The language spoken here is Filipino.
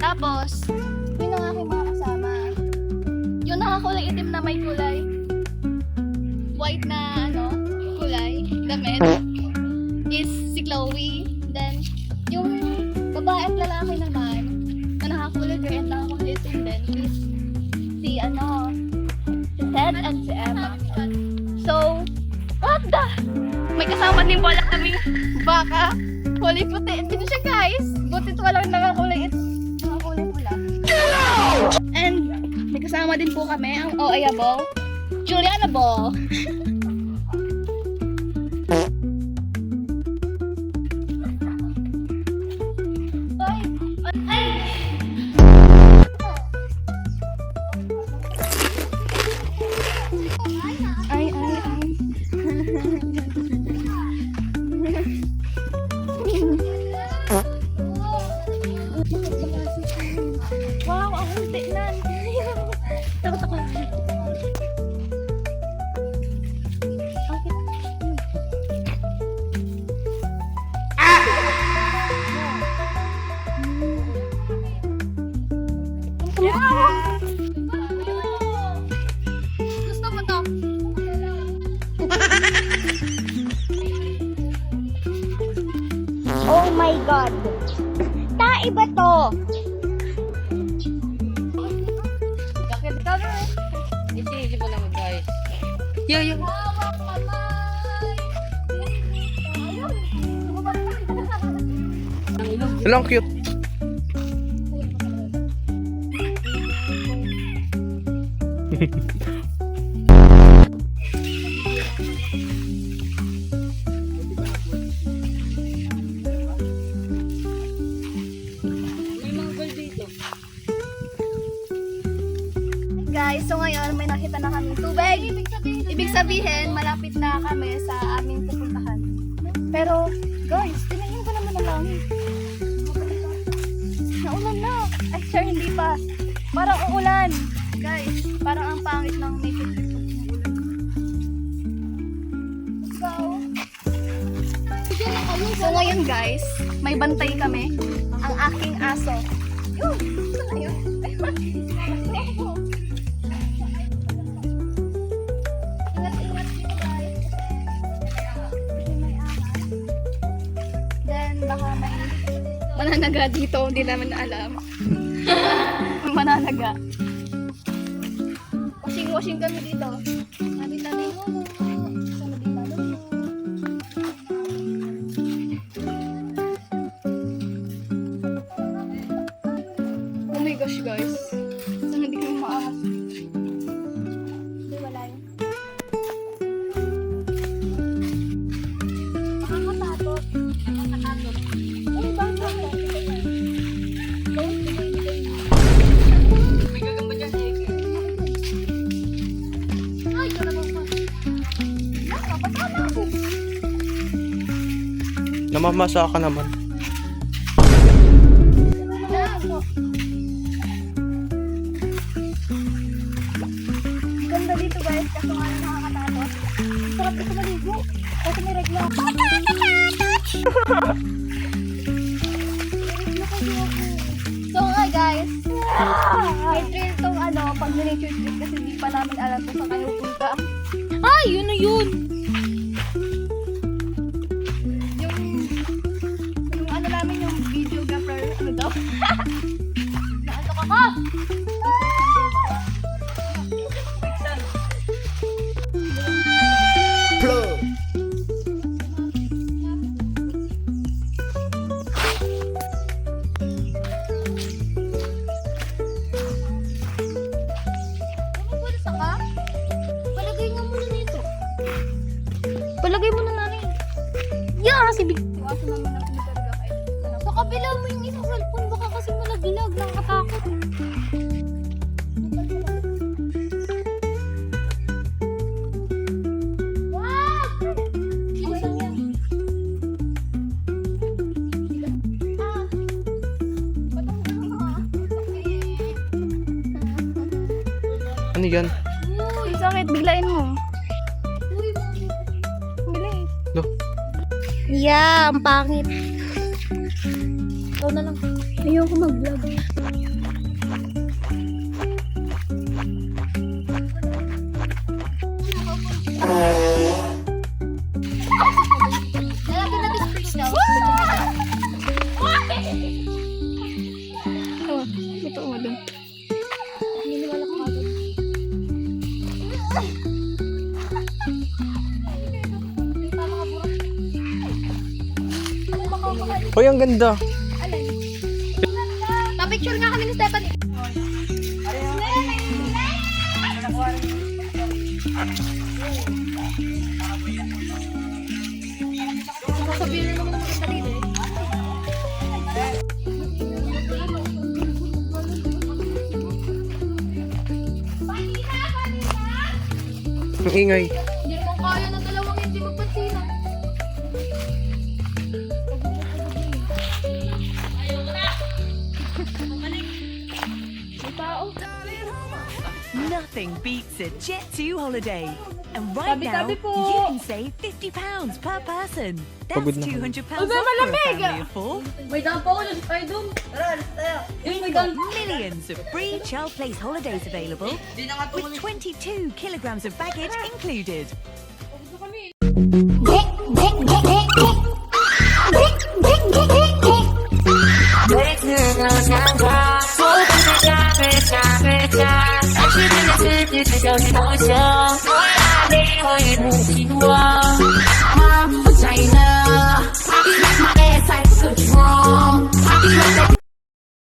Tapos, yun ang aking mga kasama. Yung nakakulay itim na may kulay white na kulay, damit, is si Chloe. Then, yung babae at lalaki naman, na nakakulay gray at nakakulay itim din, is si Ted and si Emma. So, what the? May kasama din pala kaming baka. Kulay puti. Hindi siya guys. Butit walang nakakulay pula. And may kasama din po kami ang OA-able Juliana Ball. Ay. Wow, ang hindi na. Takot ako. Gusto mo to? Oh my God! Tae ba to? Bakit ka na? Isip mo naman guys. Yo. Lang cute. May mga gold dito. Guys, so ngayon may nakita na kami tubig. Ibig sabihin, malapit na kami sa aming pupuntahan. Pero, guys, tingnan ko naman ang langit. Naulan na. Ay, sure, hindi pa. Parang uulan. Guys, parang ang pangit ng may ulan. Let's go. So ngayon guys, may bantay kami. Ang aking aso. Yun! Saan na yun? Ingat-ingat dito guys. Kasi may ahas. Then baka may mananaga dito. Hindi naman alam. May mananaga. Washing kami dito. Tabi-tabi mo. Sana di malo mo. Oh my gosh guys. Sana hindi kami maahas. Hindi wala yun. Makakatakot. Ay, bakit? May gagamba dyan. Ay, ito naman pa. Yan, kapatama ako. Namamasa ka naman. Ganda dito guys, kaso nga lang nakakatakot. Sarap dito maligo. Kasi may regla. So nga guys, may trail tong pag nature trip kasi di pa namin alam kung saan kayo punta. Ay, yun na yun! Yung namin yung videographer, daw? Naantok ako! Plug! Palagay mo na namin. Yeah, kasi aso naman ako ni talaga kayo. Sa kabila mo yung isang cellphone, baka kasi malaglag, nakakatakot. Wow! Ilan yan? Ano yan? Uy, sakit. Biglain mo. Uy, bilis. No. Yeah, ang pangit. Ikaw na lang. Ayoko mag-vlog. Lalagyan natin crystal. Oh, ito mo dun. Niniwala ko agad. Tama ka, buro. Ano ba ka? Hoy, ang ganda. Alin? Pa-picture nga kami ni Stephanie. Sabihin mo naman maganda dito eh. Ang ingay. Hindi naman kaya ng dalawang hindi magpansinan. May tao. Nothing beats a Jet2 holiday. And right now, Tabi-tabi po. you can save £50 per person. That's Pagod na ako. £200 off for a family of 4. May daan pa ako dyan sa Paidum. Tara, tayo. We've got millions of free child place holidays available Di na nga with 22 kilograms of baggage included. I